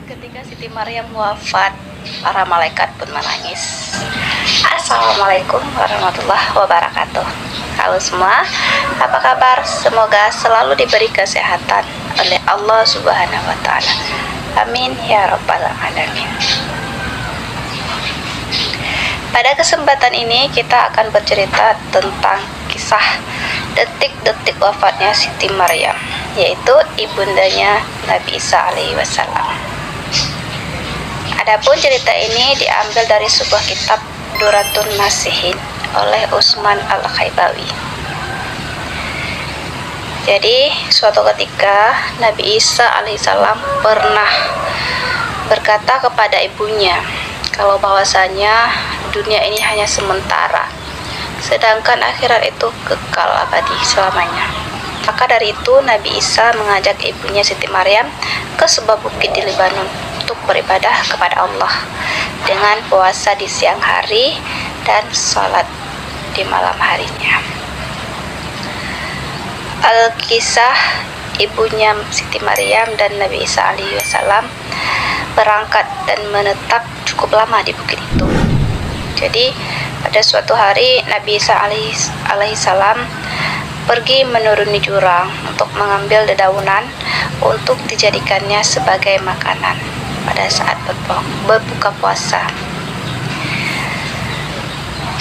Ketika Siti Maryam wafat, para malaikat pun menangis. Assalamualaikum warahmatullahi wabarakatuh. Halo semua, apa kabar? Semoga selalu diberi kesehatan oleh Allah Subhanahu wa Ta'ala. Amin ya Rabbal Alamin. Pada kesempatan ini kita akan bercerita tentang kisah detik-detik wafatnya Siti Maryam, yaitu ibundanya Nabi Isa alaihi wasallam. Adapun cerita ini diambil dari sebuah kitab Duratun Nasihin oleh Utsman Al-Khaibawi. Jadi suatu ketika Nabi Isa alaihissalam pernah berkata kepada ibunya kalau bahwasanya dunia ini hanya sementara, sedangkan akhirat itu kekal abadi selamanya. Maka dari itu Nabi Isa mengajak ibunya Siti Maryam ke sebuah bukit di Lebanon untuk beribadah kepada Allah dengan puasa di siang hari dan sholat di malam harinya. Al-Kisah ibunya Siti Maryam dan Nabi Isa alaihi wasallam berangkat dan menetap cukup lama di bukit itu. Jadi pada suatu hari Nabi Isa alaihi salam pergi menuruni jurang untuk mengambil dedaunan untuk dijadikannya sebagai makanan pada saat berbuka puasa.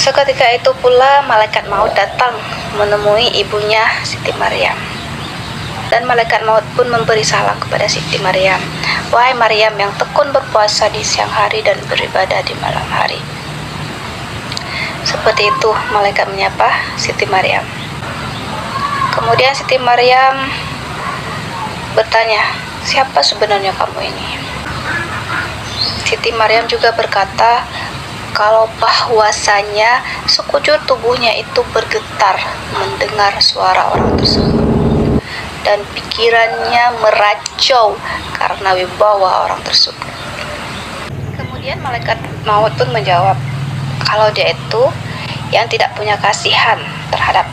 Seketika itu pula malaikat maut datang menemui ibunya Siti Maryam. Dan malaikat maut pun memberi salam kepada Siti Maryam. Wahai Maryam yang tekun berpuasa di siang hari dan beribadah di malam hari. Seperti itu malaikat menyapa Siti Maryam. Kemudian Siti Maryam bertanya, siapa sebenarnya kamu ini? Siti Maryam juga berkata kalau bahwasanya sekujur tubuhnya itu bergetar mendengar suara orang tersebut dan pikirannya meracau karena wibawa orang tersebut. Kemudian malaikat maut pun menjawab kalau dia itu yang tidak punya kasihan terhadap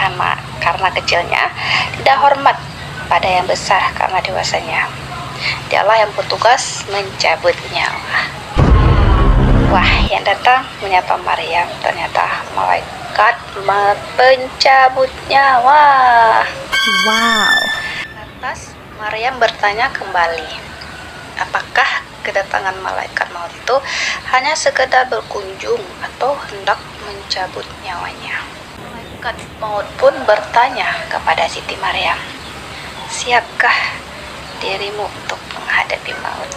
anak karena kecilnya, tidak hormat pada yang besar karena dewasanya. Dialah yang bertugas mencabut nyawa. Wah, yang datang menyapa Maryam ternyata malaikat pencabut nyawa. Wow. Lantas Maryam bertanya kembali, apakah kedatangan malaikat maut itu hanya sekedar berkunjung atau hendak mencabut nyawanya? Malaikat maut pun bertanya kepada Siti Maryam, siapkah dirimu untuk menghadapi maut?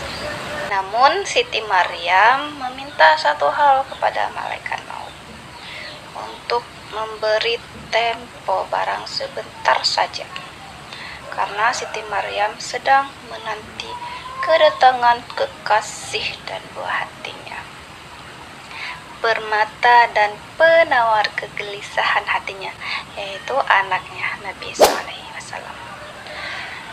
Namun Siti Maryam meminta satu hal kepada malaikat maut, untuk memberi tempo barang sebentar saja, karena Siti Maryam sedang menanti kedatangan kekasih dan buah hatinya, bermata dan penawar kegelisahan hatinya, yaitu anaknya Nabi Isa alaihi wasallam.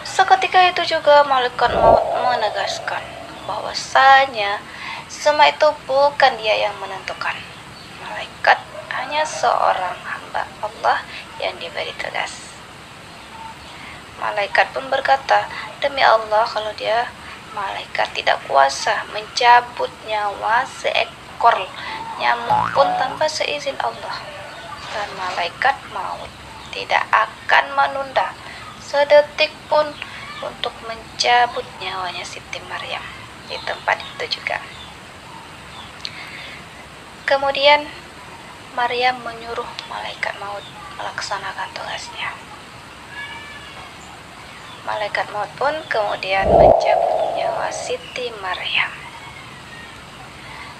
Seketika itu juga malaikat maut menegaskan bahwasanya semua itu bukan dia yang menentukan. Malaikat hanya seorang hamba Allah yang diberi tugas. Malaikat pun berkata, demi Allah kalau dia malaikat tidak kuasa mencabut nyawa seekor nyamuk pun tanpa seizin Allah. Dan malaikat maut tidak akan menunda sedetik pun untuk mencabut nyawanya Siti Maryam di tempat itu juga. Kemudian Maryam menyuruh malaikat maut melaksanakan tugasnya. Malaikat maut pun kemudian mencabut nyawa Siti Maryam.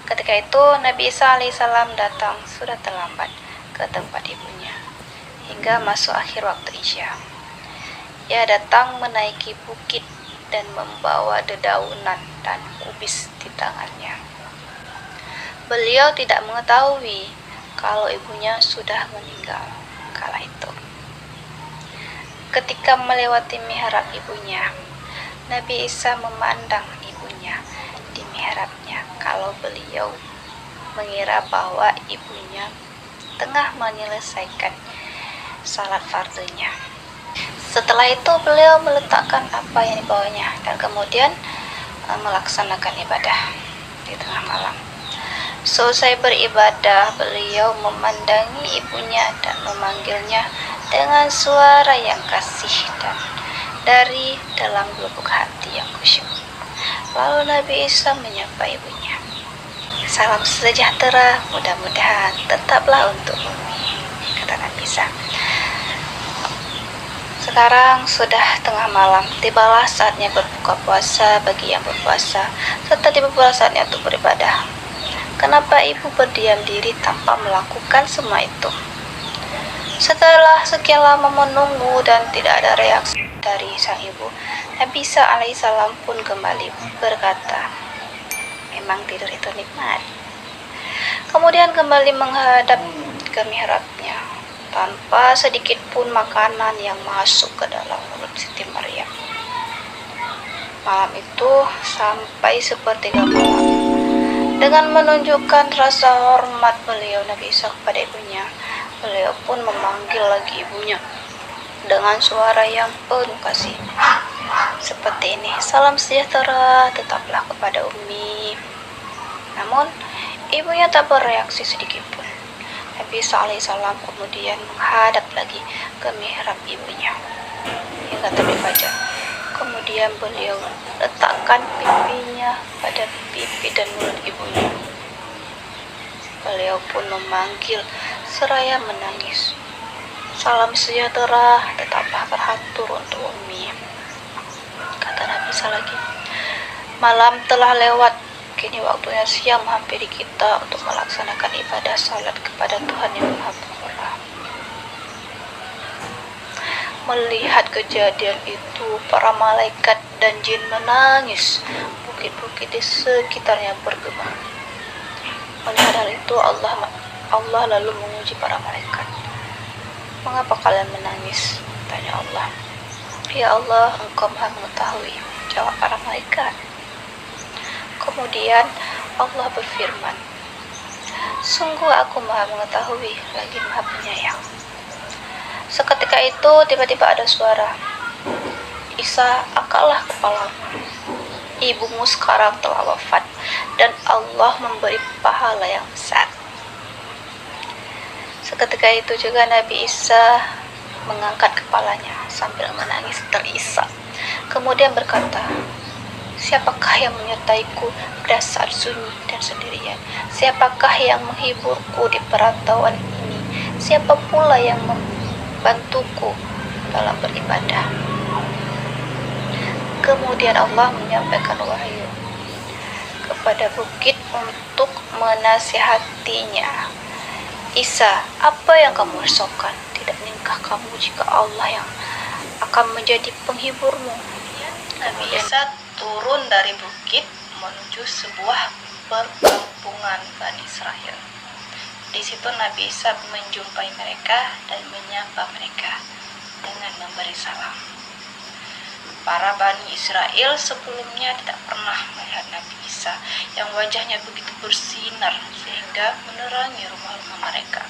Ketika itu Nabi Isa alaihissalam datang sudah terlambat ke tempat ibunya hingga masuk akhir waktu Isya. Ia datang menaiki bukit dan membawa dedaunan dan kubis di tangannya. Beliau tidak mengetahui kalau ibunya sudah meninggal kala itu. Ketika melewati mihrab ibunya, Nabi Isa memandang ibunya di mihrabnya kalau beliau mengira bahwa ibunya tengah menyelesaikan salat fardunya. Setelah itu beliau meletakkan apa yang dibawanya dan kemudian melaksanakan ibadah di tengah malam. Selesai beribadah, beliau memandangi ibunya dan memanggilnya dengan suara yang kasih dan dari dalam lubuk hati yang khusyuk. Lalu Nabi Isa menyapa ibunya, "Salam sejahtera, mudah-mudahan tetaplah untuk Umi," kata Nabi Isa. Sekarang sudah tengah malam, tibalah saatnya berbuka puasa bagi yang berpuasa, serta tiba pula saatnya untuk beribadah. Kenapa ibu berdiam diri tanpa melakukan semua itu? Setelah sekian lama menunggu dan tidak ada reaksi dari sang ibu, Nabi Isa alaihissalam pun kembali berkata, "Memang tidur itu nikmat." Kemudian kembali menghadap ke mihrabnya, tanpa sedikit pun makanan yang masuk ke dalam mulut Siti Maryam. Malam itu sampai sepertiga malam, dengan menunjukkan rasa hormat beliau Nabi Isa kepada ibunya, beliau pun memanggil lagi ibunya dengan suara yang penuh kasih, seperti ini, "Salam sejahtera tetaplah kepada Umi." Namun ibunya tak bereaksi sedikit pun. Nabi Isa alaihissalam kemudian menghadap lagi ke mihrab ibunya hingga terbit fajar. Kemudian beliau letakkan pipinya pada pipi dan mulut ibunya. Beliau pun memanggil seraya menangis, "Salam sejahtera tetaplah teratur untuk Umi." Kata Nabi Isa lagi, "Malam telah lewat. Kini waktunya siang menghampiri kita untuk melaksanakan ibadah salat kepada Tuhan yang Maha Pemurah." Melihat kejadian itu, para malaikat dan jin menangis. Bukit-bukit di sekitarnya bergema. Melihat hal itu, Allah lalu menguji para malaikat. "Mengapa kalian menangis?" tanya Allah. "Ya Allah, Engkau Maha mengetahui," jawab para malaikat. Kemudian Allah berfirman, "Sungguh Aku Maha mengetahui lagi Maha penyayang." Seketika itu tiba-tiba ada suara, "Isa, angkatlah kepalamu. Ibumu sekarang telah wafat dan Allah memberi pahala yang besar." Seketika itu juga Nabi Isa mengangkat kepalanya sambil menangis terisak. Kemudian berkata, "Siapakah yang menyertaiku pada saat sunyi dan sendirian? Siapakah yang menghiburku di perantauan ini? Siapa pula yang membantuku dalam beribadah?" Kemudian Allah menyampaikan wahyu kepada bukit untuk menasihatinya. "Isa, apa yang kamu risaukan? Tidak ingkah kamu jika Allah yang akan menjadi penghiburmu?" Nabi Isa turun dari bukit menuju sebuah perkampungan Bani Israel. Di situ Nabi Isa menjumpai mereka dan menyapa mereka dengan memberi salam. Para Bani Israel sebelumnya tidak pernah melihat Nabi Isa yang wajahnya begitu bersinar sehingga menerangi rumah-rumah mereka.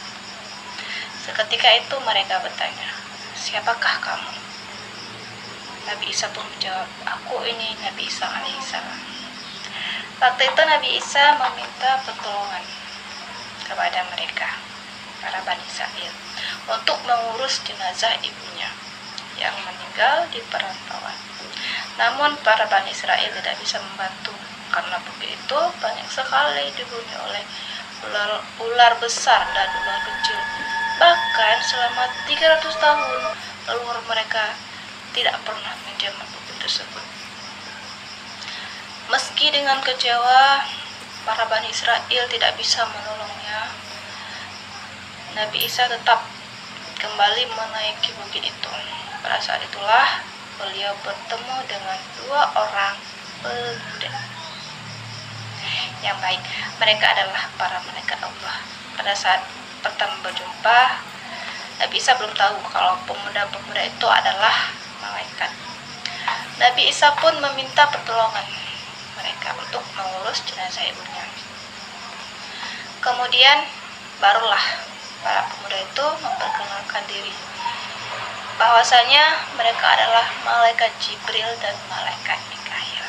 Seketika itu mereka bertanya, "Siapakah kamu?" Nabi Isa pun menjawab, "Aku ini Nabi Isa alaihissalam." Waktu itu Nabi Isa meminta pertolongan kepada mereka, para Bani Israel, untuk mengurus jenazah ibunya yang meninggal di perantauan. Namun para Bani Israel tidak bisa membantu karena bukit itu banyak sekali dihuni oleh ular besar dan ular kecil. Bahkan selama 300 tahun leluhur mereka tidak pernah menjamah bukit tersebut. Meski dengan kecewa, para Bani Israel tidak bisa menolongnya. Nabi Isa tetap kembali menaiki bukit itu. Pada saat itulah beliau bertemu dengan 2 orang pemuda yang baik. Mereka adalah para malaikat Allah. Pada saat pertama berjumpa, Nabi Isa belum tahu kalau pemuda-pemuda itu adalah malaikat. Nabi Isa pun meminta pertolongan mereka untuk mengurus jenazah ibunya. Kemudian barulah para pemuda itu memperkenalkan diri bahwasanya mereka adalah malaikat Jibril dan malaikat Mikail.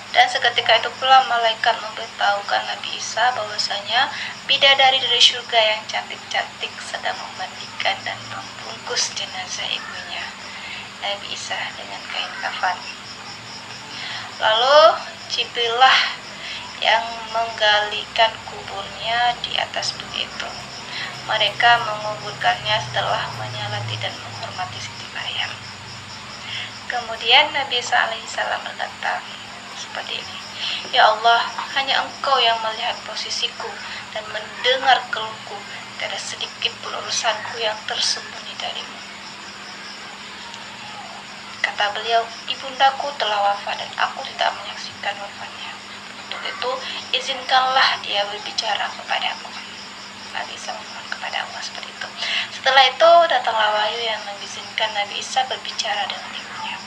Dan seketika itu pula malaikat memberitahukan Nabi Isa bahwasanya bidadari dari surga yang cantik-cantik sedang memandikan dan membungkus jenazah ibunya, Nabi Isa, dengan kain kafan. Lalu Jibrillah yang menggalikan kuburnya di atas bukit itu. Mereka menguburkannya setelah menyalati dan menghormati Siti Maryam. Kemudian Nabi Isa alaihissalam berkata seperti ini, "Ya Allah, hanya Engkau yang melihat posisiku dan mendengar keluhku. Tidak ada sedikit pun urusanku yang tersembunyi darimu." Kata beliau, "Ibundaku telah wafat dan aku tidak menyaksikan wafatnya. Untuk itu, izinkanlah dia berbicara kepadaku." Nabi Isa memohon kepada Allah seperti itu. Setelah itu, datanglah wahyu yang mengizinkan Nabi Isa berbicara dengan ibunya.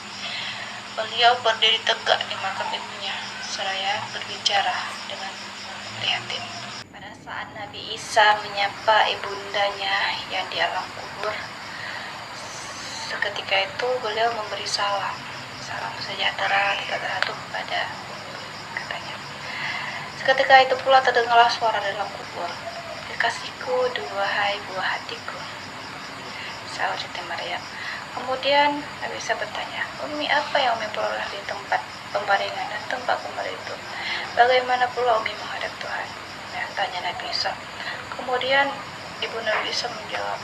Beliau berdiri tegak di makam ibunya, seraya berbicara dengan prihatin. Pada saat Nabi Isa menyapa ibundanya yang di alam kubur, seketika itu beliau memberi salam sejahtera kepada katanya. Seketika itu pula terdengarlah suara dalam kubur, "Kekasihku, duhai buah hatiku," sahut Siti Maryam. Kemudian Nabi Isa bertanya, "Umi, apa yang Umi peroleh di tempat pembaringan dan tempat kubur itu? Bagaimana pula Umi menghadap Tuhan?" Tanya Nabi Isa. Kemudian ibu Nabi Isa menjawab,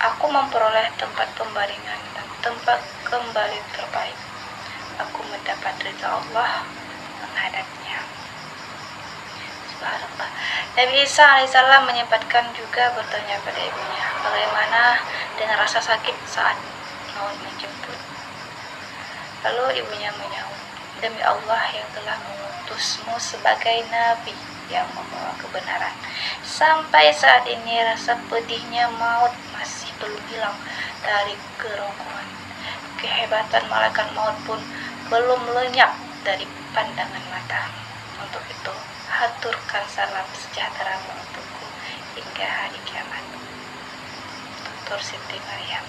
"Aku memperoleh tempat pembaringan dan tempat kembali terbaik. Aku mendapat ridha Allah menghadapnya." Subhanallah. Nabi Isa alaihissalam menyempatkan juga bertanya pada ibunya, "Bagaimana dengan rasa sakit saat mau menjemput?" Lalu ibunya menjawab, "Demi Allah yang telah mengutusmu sebagai nabi yang membawa kebenaran, sampai saat ini rasa pedihnya maut masih belum hilang dari kerongkongan. Kehebatan malaikat maut pun belum lenyap dari pandangan mata. Untuk itu, haturkan salam sejahteramu untukku hingga hari kiamat." Tutur Siti Maryam.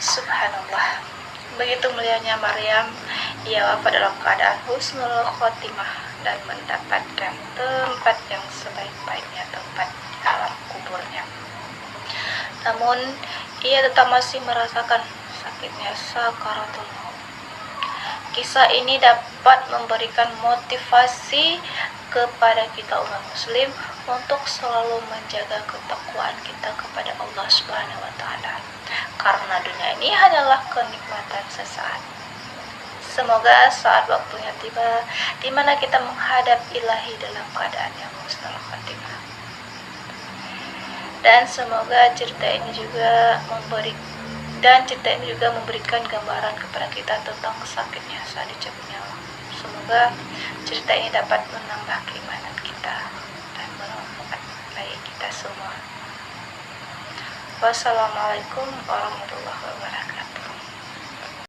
Subhanallah, begitu mulianya Maryam, ia wafat dalam keadaan husnul khotimah dan mendapatkan tempat yang sebaik-baiknya tempat di alam kuburnya. Namun, ia tetap masih merasakan sakitnya sakaratul maut. Kisah ini dapat memberikan motivasi kepada kita umat muslim untuk selalu menjaga ketakwaan kita kepada Allah Subhanahu wa taala. Karena dunia ini hanyalah kenikmatan sesaat. Semoga saat waktunya tiba di mana kita menghadap Ilahi dalam keadaan yang husnul khotimah. Dan semoga cerita ini juga memberikan gambaran kepada kita tentang sakitnya saat dicabut nyawa. Semoga cerita ini dapat menambah keimanan kita dan bermanfaat bagi kita semua. Wassalamualaikum warahmatullahi wabarakatuh.